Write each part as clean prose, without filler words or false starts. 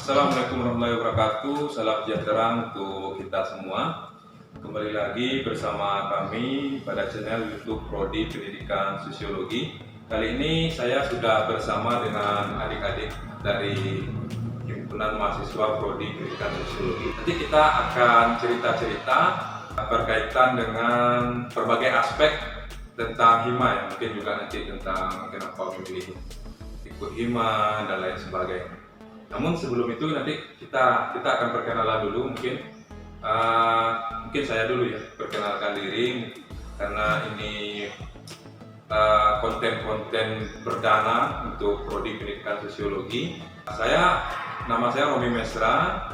Assalamualaikum warahmatullahi wabarakatuh. Salam sejahtera untuk kita semua. Kembali lagi bersama kami pada channel YouTube Prodi Pendidikan Sosiologi. Kali ini saya sudah bersama dengan adik-adik dari Himpunan Mahasiswa Prodi Pendidikan Sosiologi. Nanti kita akan cerita-cerita berkaitan dengan berbagai aspek tentang hima, ya. Mungkin juga nanti tentang kenapa memilih ikut hima dan lain sebagainya. Namun sebelum itu nanti kita akan perkenalan dulu, mungkin saya dulu ya, perkenalkan diri karena ini konten perdana untuk Prodi Pendidikan Sosiologi. Nama saya Romi Mesra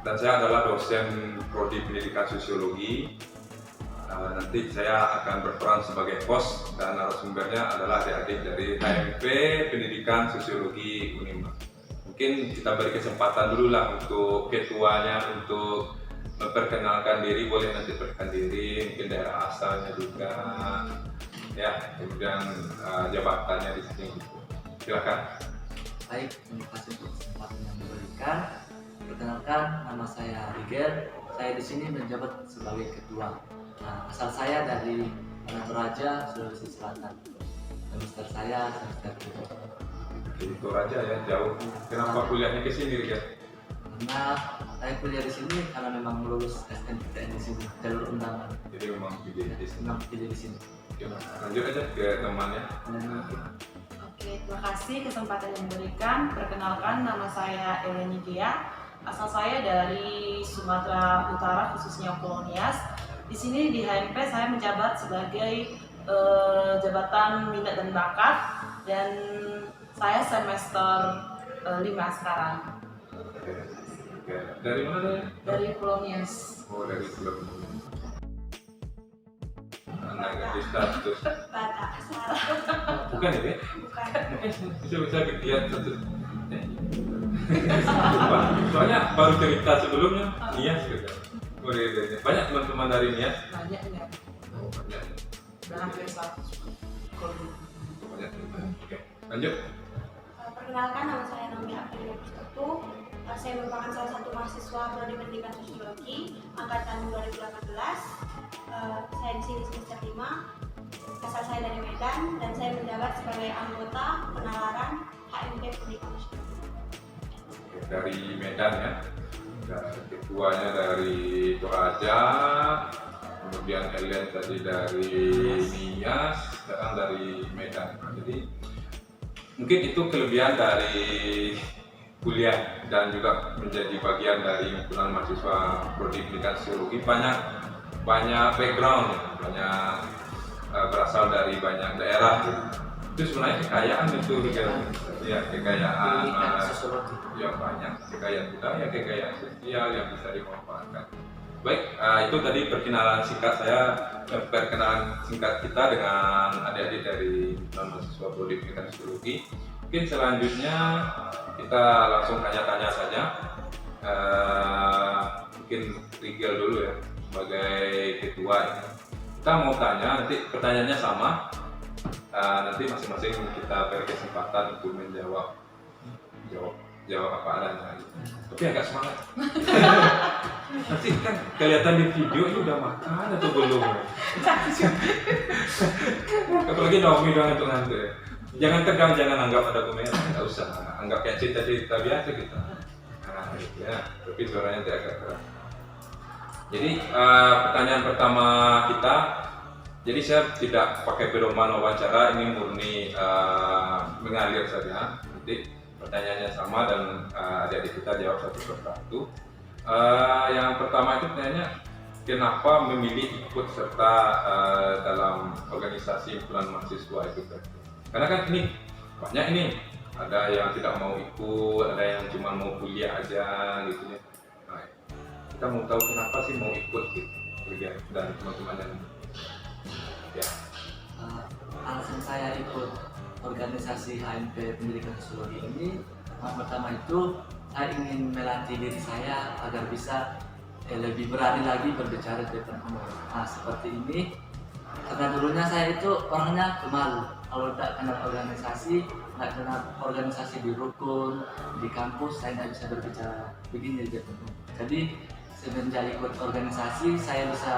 dan saya adalah dosen Prodi Pendidikan Sosiologi. Nanti saya akan berperan sebagai host dan narasumbernya adalah adik-adik dari HMP Pendidikan Sosiologi Unima. Mungkin kita beri kesempatan dulu lah untuk ketuanya untuk memperkenalkan diri, boleh nanti perkenalkan diri, mungkin daerah asalnya juga, ya, kemudian jabatannya di sini. Silakan. Baik, terima kasih untuk kesempatan yang diberikan. Perkenalkan, nama saya Rigel. Saya di sini menjabat sebagai ketua. Nah, asal saya dari Toraja, Sulawesi Selatan. Semester saya semester 7. Di Toraja ya, jauh. Kenapa kuliahnya ke sini, ya? Karena saya kuliah di sini karena memang lulus SNMPTN di sini, jalur undangan. Jadi memang pilih di sini. Memang pilih di sini. Lanjut aja ke temannya. Oke, terima kasih kesempatan yang diberikan. Perkenalkan, nama saya Eleni Dia. Asal saya dari Sumatera Utara, khususnya Pulau Nias. Di sini di HMP saya menjabat sebagai jabatan minat dan bakat, dan saya semester 5 sekarang. Oke. Dari mana tadi? Dari Pulau Nias. Oh, dari Pulau Nias. Anak di status. Batak, salah. Bukan ya? Bukan. Bisa lihat satu. Soalnya baru cerita sebelumnya Nias gitu. Banyak teman-teman dari Nias. Banyak ya. Oh, banyak. Udah hampir 100. Banyak. Oke. Lanjut. Perkenalkan, nama saya Naomi Aprilia Pustutu. Saya merupakan salah satu mahasiswa Prodi Pendidikan Sosiologi angkatan 2018. Saya di sini semester 5. Asal saya dari Medan dan saya menjabat sebagai anggota penalaran HMP Pendidikan Sosiologi. Dari Medan ya. Ketuanya dari Toraja, kemudian Ellen tadi dari Nias, sekarang dari Medan. Jadi mungkin itu kelebihan dari kuliah dan juga menjadi bagian dari himpunan mahasiswa Prodi Pendidikan Sosiologi. Banyak background, banyak berasal dari banyak daerah. Itu sebenarnya kekayaan itu, ya, kekayaan ya, banyak kekayaan budaya, kekayaan sosial yang bisa dimanfaatkan. Baik, itu tadi perkenalan singkat kita dengan adik-adik dari mahasiswa Prodi Pendidikan Sosiologi. Mungkin selanjutnya kita langsung tanya-tanya saja. Mungkin Rigel dulu ya sebagai ketua. Kita mau tanya, nanti pertanyaannya sama. Nanti masing-masing kita beri kesempatan untuk menjawab apa adanya. Tapi agak semangat. Nanti kan kelihatan di video ini udah makan atau belum? Apalagi Naomi doang itu nanti. Jangan tegang, jangan anggap ada kamera, nggak usah. Anggap kayak cerita-cerita biasa kita. Nah, gitu ya. Tapi suaranya tidak agak keras. Jadi pertanyaan pertama kita, jadi saya tidak pakai pedoman wawancara, ini murni mengalir saja. Nanti pertanyaannya sama dan adik-adik kita jawab satu persatu. Yang pertama itu pertanyaannya, kenapa memilih ikut serta dalam organisasi himpunan mahasiswa itu? Karena kan ini banyak ini, ada yang tidak mau ikut, ada yang cuma mau kuliah aja gitu ya. Nah, kita mau tahu kenapa sih mau ikut gitu, kuliah dan teman-teman yang ya. Alasan saya ikut organisasi HMP Pendidikan Sosiologi ini, yang pertama itu saya ingin melatih diri saya agar bisa lebih berani lagi berbicara di depan umum. Nah, seperti ini, karena dulunya saya itu orangnya pemalu. Kalau tidak kenal organisasi, nggak kenal organisasi di rukun, di kampus, saya nggak bisa berbicara begini di depan umum. Jadi semenjak ikut organisasi, saya bisa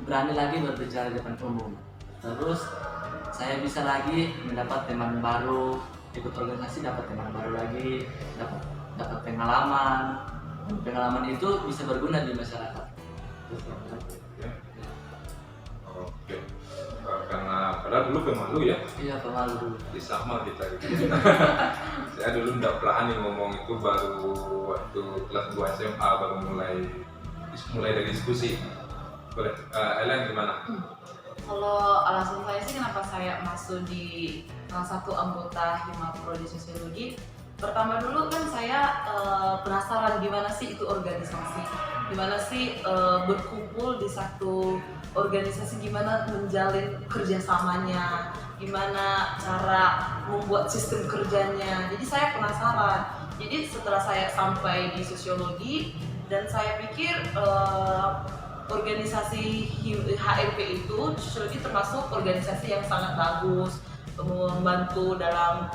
berani lagi berbicara di depan umum. Terus saya bisa lagi mendapat teman baru, ikut organisasi dapat teman baru lagi, dapat pengalaman. Pengalaman itu bisa berguna di masyarakat. Oke. Karena padahal dulu pemalu ya. Iya, pemalu dulu. Sama kita gitu. Saya dulu tidak berani ngomong itu, baru waktu kelas 2 SMA baru mulai dari diskusi. Boleh, Ellen gimana? Kalau alasan saya sih kenapa saya masuk di salah satu anggota Hima Prodi Sosiologi, pertama dulu kan saya penasaran gimana sih itu organisasi, gimana sih berkumpul di satu organisasi, gimana menjalin kerjasamanya, gimana cara membuat sistem kerjanya. Jadi saya penasaran. Jadi setelah saya sampai di sosiologi dan saya pikir organisasi HMP itu sosiologi termasuk organisasi yang sangat bagus, membantu dalam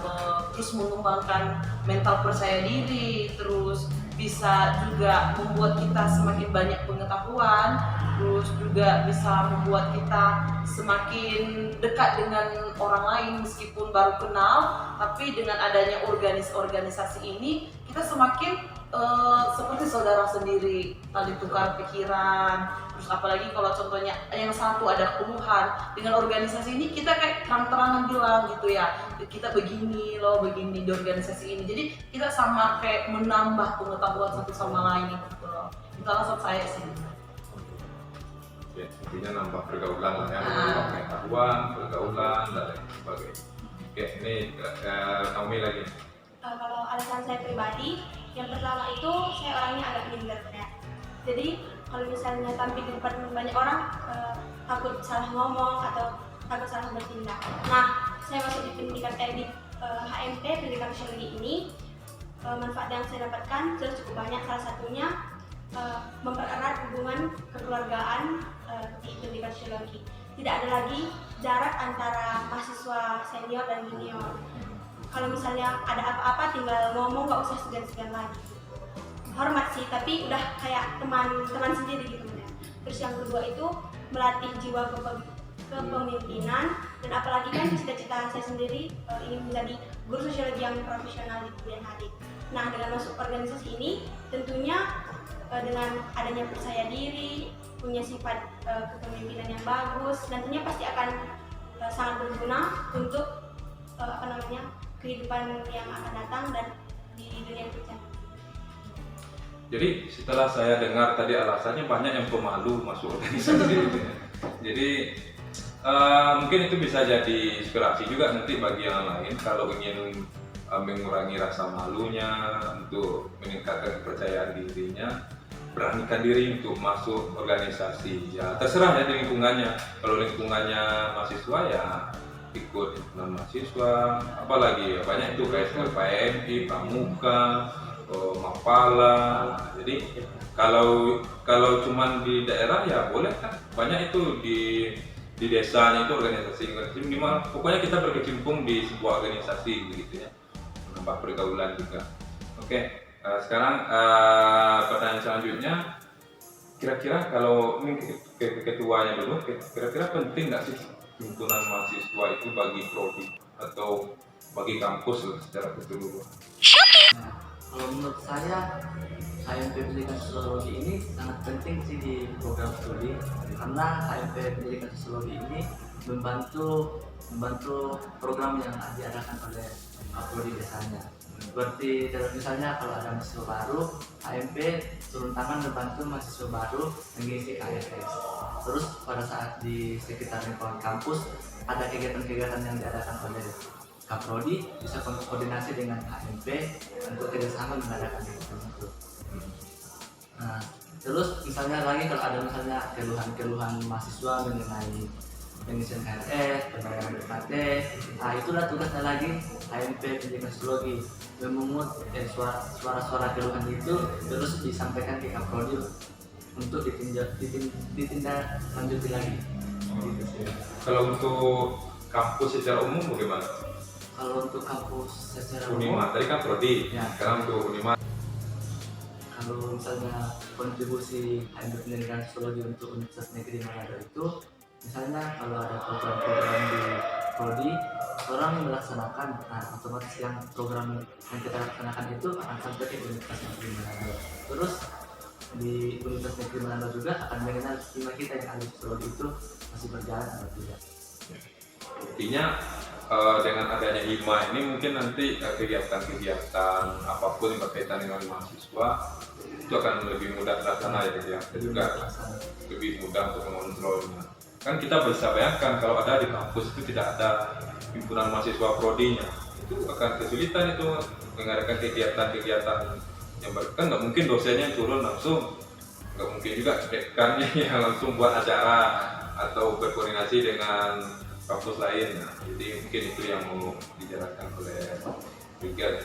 terus mengembangkan mental percaya diri, terus bisa juga membuat kita semakin banyak pengetahuan, terus juga bisa membuat kita semakin dekat dengan orang lain meskipun baru kenal, tapi dengan adanya organisasi ini kita semakin seperti saudara sendiri, saling tukar pikiran. Terus apalagi kalau contohnya yang satu ada keluhan, dengan organisasi ini kita kayak terang-terangan bilang gitu ya, kita begini loh, begini di organisasi ini. Jadi kita sama kayak menambah pengetahuan satu sama lain gitu loh. Itu alasan saya sih. Oke, intinya nambah pergaulan lah ya, nambah pengetahuan, pergaulan dan lain sebagainya. Oke, ini Naomi lagi. Kalau alasan saya pribadi, yang pertama itu saya orangnya agak minder ya. Jadi kalau misalnya tampil di depan banyak orang, takut salah ngomong atau takut salah bertindak. Nah, saya masuk di pendidikan di HMP Pendidikan Sosiologi ini, manfaat yang saya dapatkan sudah cukup banyak. Salah satunya mempererat hubungan kekeluargaan di pendidikan sosiologi. Tidak ada lagi jarak antara mahasiswa senior dan junior. Kalau misalnya ada apa-apa tinggal ngomong, nggak usah segan-segan lagi. Hormat sih, tapi udah kayak teman sendiri gitu ya. Terus yang kedua itu melatih jiwa kepemimpinan, dan apalagi kan cita-cita saya sendiri ingin menjadi guru sosiologi yang profesional di kemudian hari. Nah, dengan masuk organisasi ini tentunya dengan adanya percaya diri, punya sifat kepemimpinan yang bagus, nantinya pasti akan sangat berguna untuk kehidupan yang akan datang dan di dunia kerja. Jadi setelah saya dengar tadi alasannya, banyak yang pemalu masuk organisasi gitu ya. Jadi mungkin itu bisa jadi inspirasi juga nanti bagi yang lain kalau ingin mengurangi rasa malunya, untuk meningkatkan kepercayaan dirinya, beranikan diri untuk masuk organisasi. Ya terserah ya di lingkungannya. Kalau lingkungannya mahasiswa ya ikut himpunan mahasiswa, apalagi ya banyak itu kayak PMI, Pramuka, Mapala. Jadi kalau cuman di daerah ya boleh kan, banyak itu di desanya itu organisasi minimal. Pokoknya kita berkecimpung di sebuah organisasi begitu ya, menambah pergaulan juga. Oke, sekarang pertanyaan selanjutnya, kira-kira kalau ini ketuanya dulu, kira-kira penting nggak sih himpunan mahasiswa itu bagi prodi, atau bagi kampus lah secara keseluruhan. Nah, kalau menurut saya HMP Pendidikan Sosiologi ini sangat penting sih di program studi, karena HMP Pendidikan Sosiologi ini membantu program yang diadakan oleh prodi desanya. Seperti misalnya kalau ada mahasiswa baru, HMP turun tangan membantu mahasiswa baru mengisi KSS. Terus pada saat di sekitar lingkungan kampus ada kegiatan-kegiatan yang diadakan oleh Kaprodi, bisa koordinasi dengan HMP untuk kerjasama mengadakan kegiatan itu. Nah, terus misalnya lagi kalau ada misalnya keluhan-keluhan mahasiswa mengenai pengisian KRS, pembayaran UKT, nah itulah tugasnya lagi HMP Pendidikan Sosiologi, memungut suara-suara keluhan itu terus disampaikan ke Kaprodi untuk ditindaklanjuti lagi. Gitu sih. Kalau untuk kampus secara umum bagaimana? Kalau untuk kampus secara umum, Unima, tadi kan prodi, ya. sekarang untuk Unima. Kalau misalnya kontribusi HMP Pendidikan Sosiologi untuk Universitas Negeri Manado itu, misalnya kalau ada program-program di prodi, orang melaksanakan, nah otomatis yang program yang kita laksanakan itu akan sampai ke Universitas Negeri Manado. Terus di Universitas Negeri Manado juga akan mengenal hima kita yang ahli sosiologi itu masih berjalan atau tidak. Artinya dengan adanya hima ini mungkin nanti kegiatan-kegiatan apapun yang berkaitan dengan mahasiswa itu akan lebih mudah terlaksana ya, dan juga lebih mudah untuk mengontrolnya. Kan kita bisa bayangkan kalau ada di kampus itu tidak ada himpunan mahasiswa prodinya, itu akan kesulitan itu mengadakan kegiatan-kegiatan yang kan nggak mungkin dosennya turun langsung, nggak mungkin juga dekannya yang langsung buat acara atau berkoordinasi dengan kampus lain. Nah, jadi mungkin itu yang mau dijalankan oleh Rigel.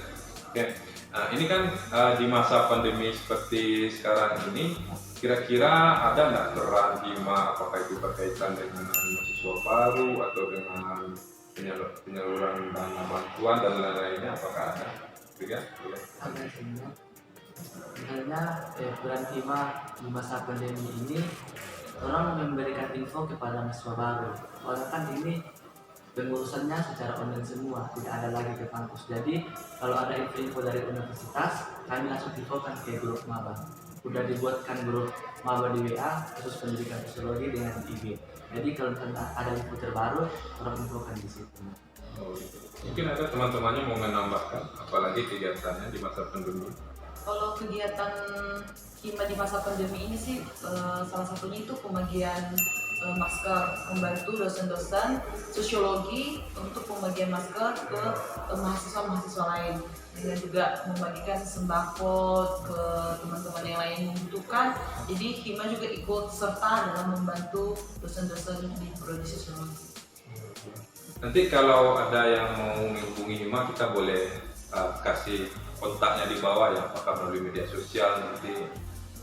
Oke. Nah, ini kan di masa pandemi seperti sekarang ini, kira-kira ada nggak peran hima, apakah itu berkaitan dengan mahasiswa baru atau dengan penyaluran dana bantuan dan lain-lainnya, apakah ada? Rigel? Ada sebenarnya. Misalnya peran hima di masa pandemi ini, orang memberikan info kepada mahasiswa baru. Soalnya kan ini pengurusannya secara online semua, tidak ada lagi ke kampus. Jadi kalau ada info dari universitas, kami langsung infokan ke grup maba. Udah dibuatkan grup maba di WA khusus pendidikan sosiologi dengan IG. Jadi kalau misalnya ada info terbaru, orang infokan di situ. Mungkin ada teman-temannya mau menambahkan, apalagi kegiatannya di masa pandemi. Kalau kegiatan hima di masa pandemi ini sih salah satunya itu pembagian masker, membantu dosen-dosen sosiologi untuk pembagian masker ke mahasiswa-mahasiswa lain, dengan juga membagikan sembako ke teman-teman yang lain yang membutuhkan. Jadi hima juga ikut serta dalam membantu dosen-dosen di prodi sosiologi. Nanti kalau ada yang mau menghubungi hima, kita boleh kasih kontaknya di bawah ya, apakah melalui media sosial nanti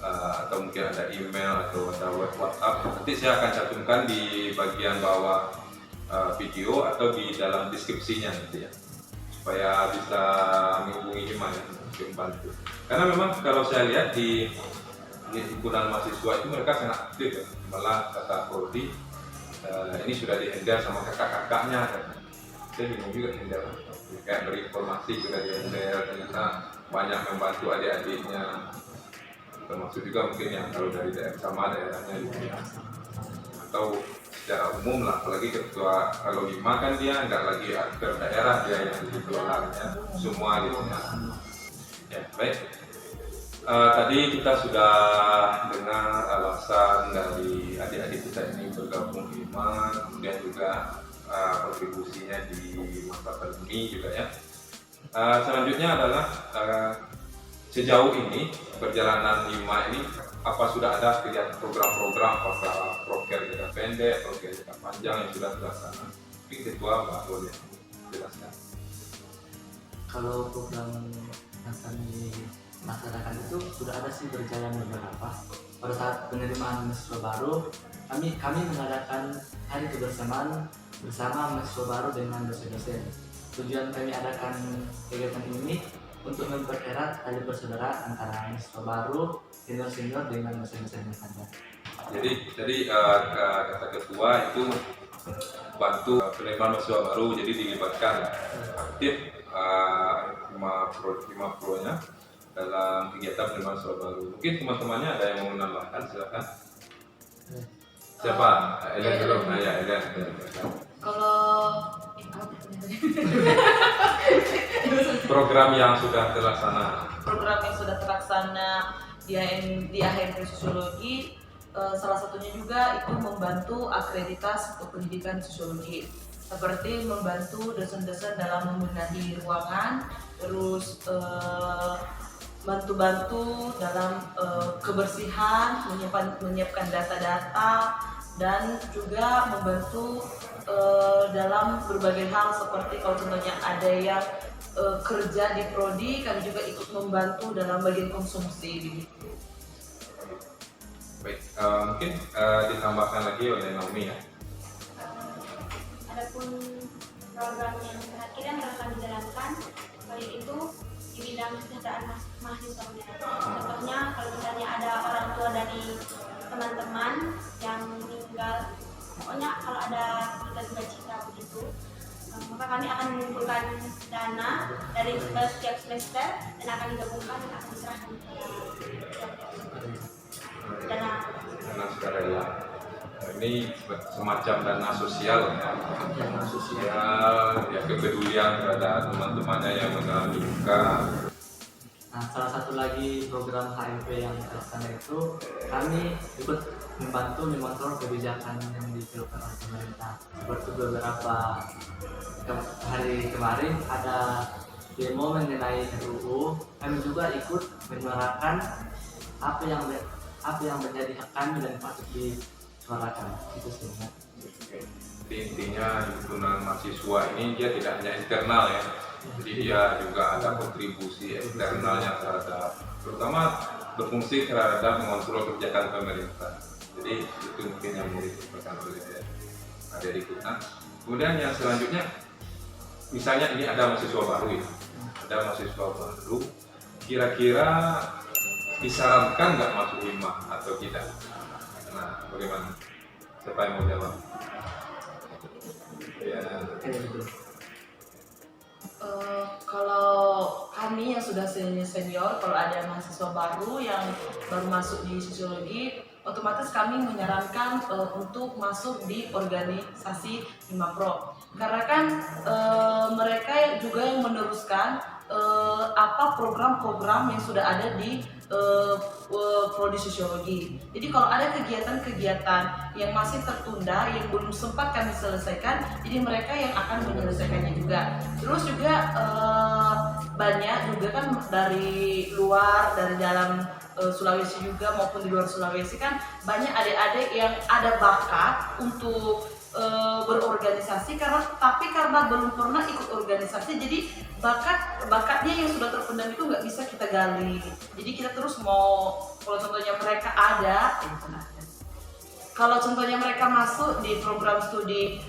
atau mungkin ada email atau ada WhatsApp. Nanti saya akan cantumkan di bagian bawah video atau di dalam deskripsinya nanti ya, supaya bisa menghubungi hima ya, membantu. Karena memang kalau saya lihat di himpunan mahasiswa itu mereka sangat aktif ya, malah kata prodi ini sudah di-handle sama kakak-kakaknya kan. Saya bingung juga handle, kayak berinformasi sudah di-handle, ternyata banyak membantu adik-adiknya, termasuk juga mungkin yang kalau dari daerah sama daerahnya gitu ya, atau secara umum lah, apalagi ketua kalau hima kan dia nggak lagi aktor daerah, dia yang dikelola semua gitu ya. Ya baik, tadi kita sudah dengar alasan dari adik-adik kita ini bergabung hima, kemudian juga kontribusinya di masa pandemi juga ya. Selanjutnya adalah sejauh ini perjalanan hima ini, apa sudah ada kegiatan program-program, apakah proker jangka pendek, proker jangka panjang yang sudah terlaksana? Mungkin ketua Mbak boleh jelaskan. Kalau program yang kami laksanakan itu sudah ada sih berjalan beberapa. Pada saat penerimaan mahasiswa baru, kami mengadakan hari kebersamaan bersama mahasiswa baru dengan dosen-dosen. Tujuan kami adakan kegiatan ini untuk mempererat tali persaudaraan antara mahasiswa baru, senior-senior dengan dosen-dosen yang ada. Jadi kata ketua itu bantu penerimaan mahasiswa baru, jadi dilibatkan aktif Hima Pro-nya dalam kegiatan penerimaan siswa baru. Mungkin teman-temannya ada yang mau menambahkan, silakan. Siapa? Ellen dulu. Nah ya, Ellen. Kalau Program yang sudah terlaksana. program yang sudah terlaksana di HMP Sosiologi, salah satunya juga itu membantu akreditas untuk pendidikan sosiologi, seperti membantu dosen-dosen dalam membenahi ruangan, terus bantu-bantu dalam kebersihan, menyiapkan data-data, dan juga membantu dalam berbagai hal, seperti kalau contohnya ada yang kerja di prodi, kami juga ikut membantu dalam bagian konsumsi begitu. Baik, mungkin ditambahkan lagi oleh Naomi ya. Adapun program yang terakhir yang akan dijalankan kali itu di bidang kesejahteraan mahasiswa. Contohnya kalau misalnya ada orang tua dari teman-teman yang meninggal, pokoknya kalau ada kita cita begitu, maka kami akan mengumpulkan dana dari setiap semester dan akan digabungkan dan akan diserahkan dana sukarela. Ini semacam dana sosial ya. Dana sosial ya, kepedulian terhadap teman-temannya yang mengalami duka. Nah, salah satu lagi program HMP yang terlaksana itu kami ikut membantu mengontrol kebijakan yang diterapkan oleh pemerintah. Seperti beberapa hari kemarin ada demo mengenai RUU, kami juga ikut menyuarakan apa yang menjadi hak kami dan patut disuarakan. Itu sih. Jadi intinya himpunan mahasiswa ini dia tidak hanya internal ya, jadi dia juga ada kontribusi eksternalnya terhadap, terutama berfungsi terhadap mengontrol kebijakan pemerintah. Jadi itu mungkin yang mau disampaikan oleh adik kita. Kemudian yang selanjutnya, misalnya ini ada mahasiswa baru ya, ada mahasiswa baru, kira-kira disarankan nggak masuk Hima atau tidak? Nah, bagaimana? Siapa yang mau jawab? Ya. Kalau kami yang sudah senior, kalau ada mahasiswa baru yang baru masuk di sosiologi, otomatis kami menyarankan untuk masuk di organisasi Hima Pro, karena kan mereka juga yang meneruskan apa program-program yang sudah ada di prodi sosiologi. Jadi kalau ada kegiatan-kegiatan yang masih tertunda, yang belum sempat kami selesaikan, jadi mereka yang akan menyelesaikannya juga. Terus juga banyak juga kan dari luar, dari dalam Sulawesi juga maupun di luar Sulawesi kan banyak adik-adik yang ada bakat untuk berorganisasi, karena belum pernah ikut organisasi, jadi bakatnya yang sudah terpendam itu nggak bisa kita gali. Jadi kita terus mau, kalau contohnya mereka ada, kalau contohnya mereka masuk di program studi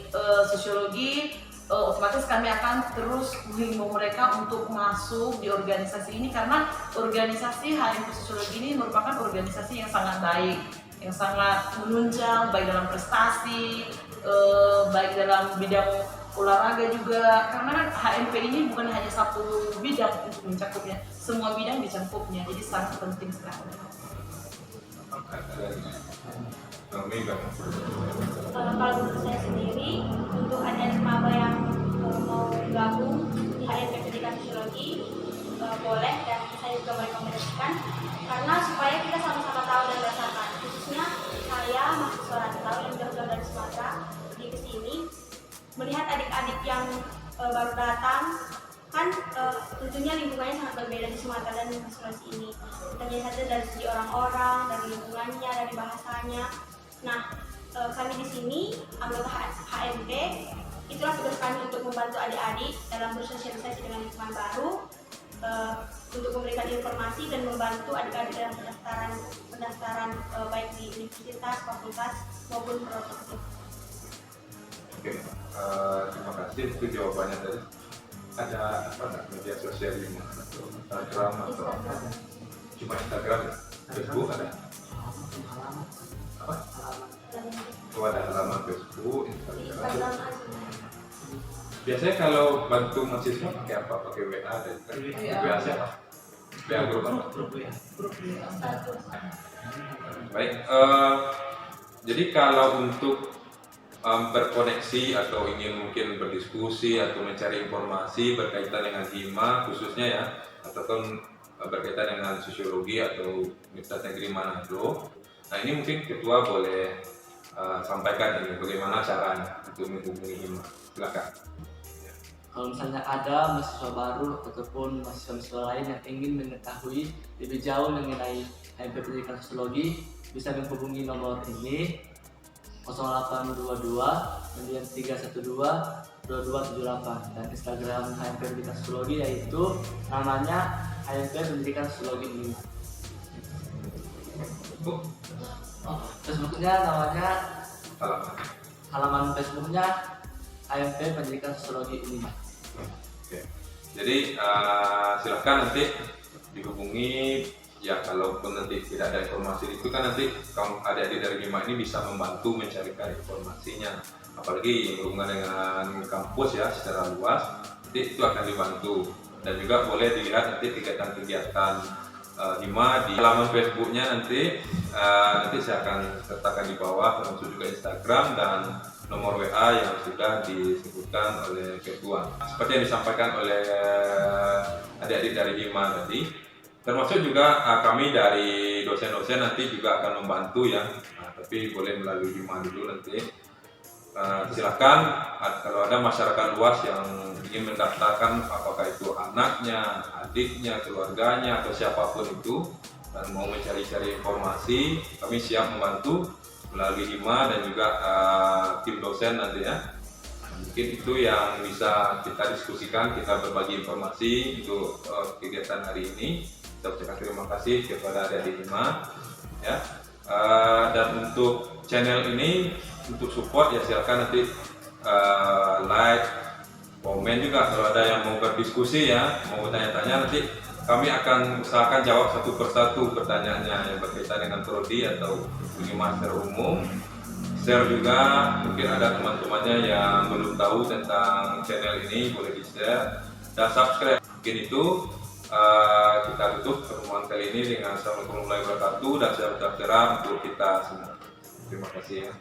sosiologi, otomatis kami akan terus menghimbau mereka untuk masuk di organisasi ini, karena organisasi HMP Sosiologi ini merupakan organisasi yang sangat baik, yang sangat menunjang baik dalam prestasi, baik dalam bidang olahraga juga, karena kan HMP ini bukan hanya satu bidang untuk mencakupnya, semua bidang dicangkupnya, jadi sangat penting sekali. Kalau menurut saya sendiri, untuk adik maba yang mau gabung di HMP Pendidikan Sosiologi, boleh, dan saya juga merekomendasikan, karena supaya kita sama-sama tahu dan merasakan, khususnya saya mahasiswa rantau yang jauh-jauh dari Sumatera pergi ke sini, melihat adik-adik yang baru datang, kan tentunya lingkungannya sangat berbeda di Sumatera dan di Sulawesi ini. Kita melihat dari segi orang-orang, dari lingkungannya, dari bahasanya. Nah, kami di sini anggota HMP, itulah tugas kami untuk membantu adik-adik dalam bersosialisasi dengan lingkungan baru, untuk memberikan informasi dan membantu adik-adik dalam pendaftaran baik di universitas, fakultas maupun prodi. Oke, terima kasih. Itu jawabannya tadi. Ada apa nggak media sosial di mana? Atau Instagram atau apa? Cuma Instagram ya? Facebook ada? Apa? Oh, ada halaman Facebook, Instagram. Biasanya kalau bantu mahasiswa pakai apa? Pakai WA dan WA siapa? WA grup apa? Grup ya. Satu. Baik, jadi kalau untuk berkoneksi atau ingin mungkin berdiskusi atau mencari informasi berkaitan dengan HIMA khususnya ya, ataupun berkaitan dengan sosiologi atau Universitas Negeri Manado. Nah ini mungkin ketua boleh sampaikan ini bagaimana caranya untuk menghubungi HIMA. Silakan. Kalau misalnya ada mahasiswa baru ataupun mahasiswa lain yang ingin mengetahui lebih jauh mengenai HMP Pendidikan Sosiologi, bisa menghubungi nomor ini 0822 9312 2278 dan Instagram HMP Pendidikan Sosiologi yaitu namanya HMP Pendidikan Sosiologi ini. Facebooknya namanya halaman Facebooknya HMP Pendidikan Sosiologi ini. Oke. Jadi silakan nanti dihubungi ya, kalaupun nanti tidak ada informasi itu kan nanti kamu adik-adik dari HIMA ini bisa membantu mencarikan informasinya, apalagi berhubungan dengan kampus ya secara luas, nanti itu akan dibantu. Dan juga boleh dilihat nanti kegiatan-kegiatan HIMA di halaman Facebooknya nanti saya akan sertakan di bawah, termasuk juga Instagram dan nomor WA yang sudah disebutkan oleh ketua. Seperti yang disampaikan oleh adik-adik dari HIMA tadi, termasuk juga kami dari dosen-dosen nanti juga akan membantu ya, tapi boleh melalui HIMA dulu nanti. Silakan kalau ada masyarakat luas yang ingin mendaftarkan, apakah itu anaknya, adiknya, keluarganya atau siapapun itu, dan mau mencari-cari informasi, kami siap membantu melalui HIMA dan juga tim dosen nanti ya. Mungkin itu yang bisa kita diskusikan, kita berbagi informasi untuk kegiatan hari ini. Saya ucapkan terima kasih kepada adik-adik HIMA ya. Dan untuk channel ini untuk support ya silakan nanti like, komen juga kalau ada yang mau berdiskusi ya, mau tanya-tanya, nanti kami akan usahakan jawab satu persatu pertanyaannya yang berkaitan dengan prodi atau bagaimana secara umum. Share juga, mungkin ada teman-temannya yang belum tahu tentang channel ini, boleh di-share dan subscribe. Mungkin itu kita tutup pertemuan kali ini dengan Assalamualaikum warahmatullahi wabarakatuh dan salam sejahtera untuk kita semua. Terima kasih ya.